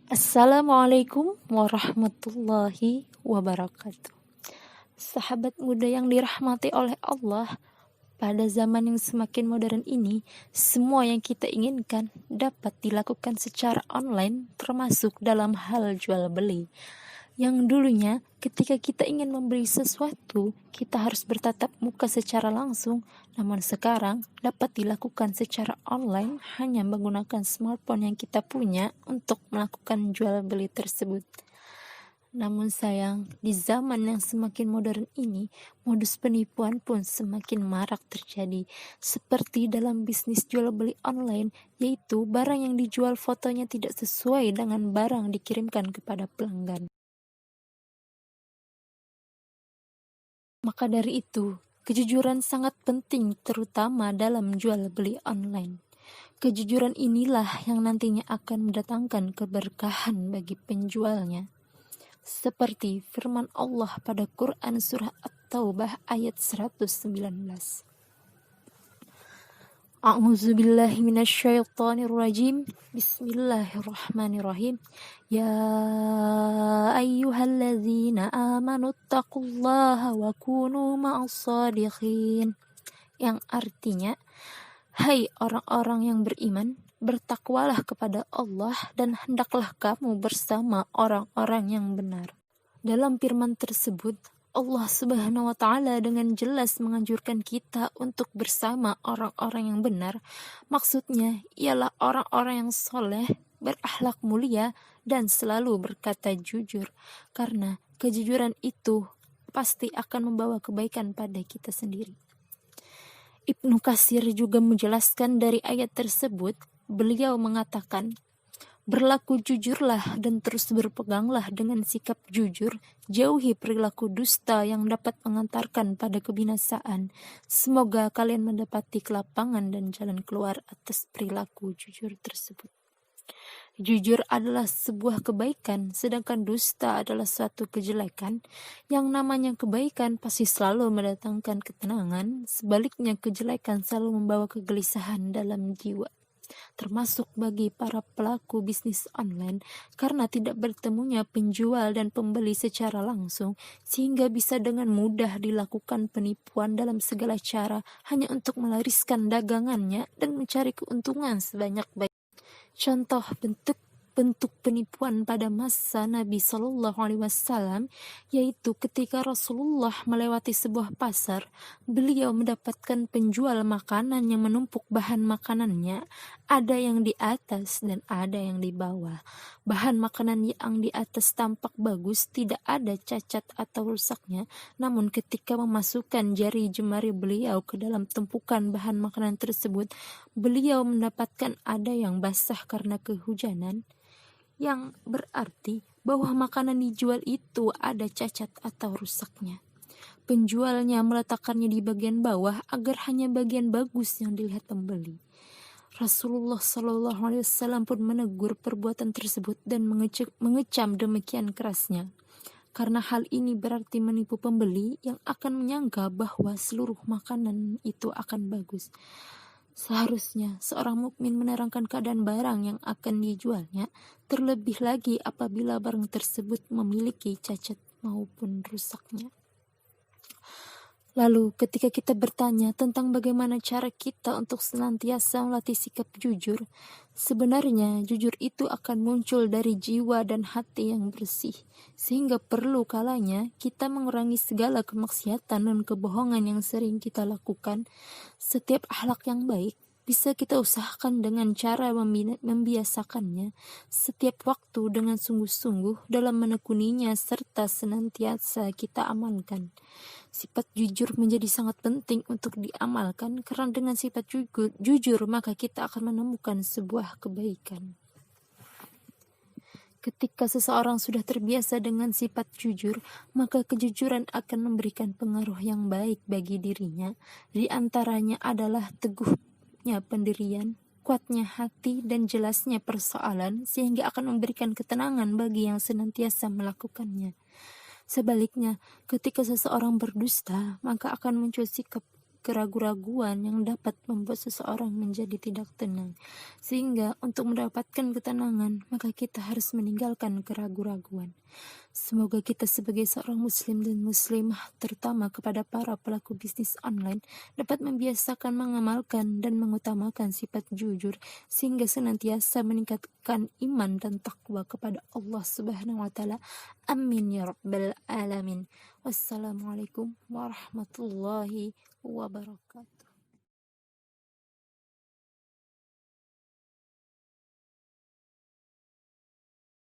Assalamualaikum warahmatullahi wabarakatuh. Sahabat muda yang dirahmati oleh Allah, pada zaman yang semakin modern ini, semua yang kita inginkan dapat dilakukan secara online, termasuk dalam hal jual beli. Yang dulunya ketika kita ingin membeli sesuatu, kita harus bertatap muka secara langsung, namun sekarang dapat dilakukan secara online hanya menggunakan smartphone yang kita punya untuk melakukan jual beli tersebut. Namun sayang, di zaman yang semakin modern ini, modus penipuan pun semakin marak terjadi. Seperti dalam bisnis jual beli online, yaitu barang yang dijual fotonya tidak sesuai dengan barang dikirimkan kepada pelanggan. Maka dari itu, kejujuran sangat penting terutama dalam jual beli online. Kejujuran inilah yang nantinya akan mendatangkan keberkahan bagi penjualnya. Seperti firman Allah pada Quran surah At-Taubah ayat 119. A'udzubillahi minasyaitonirrajim. Bismillahirrahmanirrahim. Ya ayyuhalladzina amanu taqullaha wa kunu ma'as-shadiqin. Yang artinya, hai orang-orang yang beriman, bertakwalah kepada Allah dan hendaklah kamu bersama orang-orang yang benar. Dalam firman tersebut, Allah Subhanahu wa Ta'ala dengan jelas menganjurkan kita untuk bersama orang-orang yang benar. Maksudnya ialah orang-orang yang soleh, berakhlak mulia, dan selalu berkata jujur. Karena kejujuran itu pasti akan membawa kebaikan pada kita sendiri. Ibnu Katsir juga menjelaskan dari ayat tersebut, beliau mengatakan, berlaku jujurlah dan terus berpeganglah dengan sikap jujur, jauhi perilaku dusta yang dapat mengantarkan pada kebinasaan. Semoga kalian mendapati kelapangan dan jalan keluar atas perilaku jujur tersebut. Jujur adalah sebuah kebaikan, sedangkan dusta adalah suatu kejelekan. Yang namanya kebaikan pasti selalu mendatangkan ketenangan, sebaliknya kejelekan selalu membawa kegelisahan dalam jiwa. Termasuk bagi para pelaku bisnis online, karena tidak bertemunya penjual dan pembeli secara langsung, sehingga bisa dengan mudah dilakukan penipuan dalam segala cara hanya untuk melariskan dagangannya dan mencari keuntungan sebanyak-banyaknya. Contoh bentuk penipuan pada masa Nabi Shallallahu Alaihi Wasallam, yaitu ketika Rasulullah melewati sebuah pasar, beliau mendapatkan penjual makanan yang menumpuk bahan makanannya, ada yang di atas dan ada yang di bawah. Bahan makanan yang di atas tampak bagus, tidak ada cacat atau rusaknya, namun ketika memasukkan jari jemari beliau ke dalam tumpukan bahan makanan tersebut, beliau mendapatkan ada yang basah karena kehujanan, yang berarti bahwa makanan dijual itu ada cacat atau rusaknya. Penjualnya meletakkannya di bagian bawah agar hanya bagian bagus yang dilihat pembeli. Rasulullah Shallallahu Alaihi Wasallam pun menegur perbuatan tersebut dan mengecam demikian kerasnya. Karena hal ini berarti menipu pembeli yang akan menyangka bahwa seluruh makanan itu akan bagus. Seharusnya seorang mukmin menerangkan keadaan barang yang akan dijualnya, terlebih lagi apabila barang tersebut memiliki cacat maupun rusaknya. Lalu ketika kita bertanya tentang bagaimana cara kita untuk senantiasa melatih sikap jujur, sebenarnya jujur itu akan muncul dari jiwa dan hati yang bersih, sehingga perlu kalanya kita mengurangi segala kemaksiatan dan kebohongan yang sering kita lakukan. Setiap akhlak yang baik bisa kita usahakan dengan cara membiasakannya setiap waktu dengan sungguh-sungguh dalam menekuninya serta senantiasa kita amalkan. Sifat jujur menjadi sangat penting untuk diamalkan karena dengan sifat jujur maka kita akan menemukan sebuah kebaikan. Ketika seseorang sudah terbiasa dengan sifat jujur, maka kejujuran akan memberikan pengaruh yang baik bagi dirinya. Di antaranya adalah teguhnya pendirian, kuatnya hati, dan jelasnya persoalan, sehingga akan memberikan ketenangan bagi yang senantiasa melakukannya. Sebaliknya, ketika seseorang berdusta, maka akan muncul sikap keraguan-raguan yang dapat membuat seseorang menjadi tidak tenang. Sehingga untuk mendapatkan ketenangan, maka kita harus meninggalkan keraguan-raguan. Semoga kita sebagai seorang muslim dan muslimah, terutama kepada para pelaku bisnis online, dapat membiasakan mengamalkan dan mengutamakan sifat jujur, sehingga senantiasa meningkatkan iman dan takwa kepada Allah Subhanahu wa Ta'ala. Amin ya Rabbal Alamin. Wassalamualaikum warahmatullahi wabarakatuh.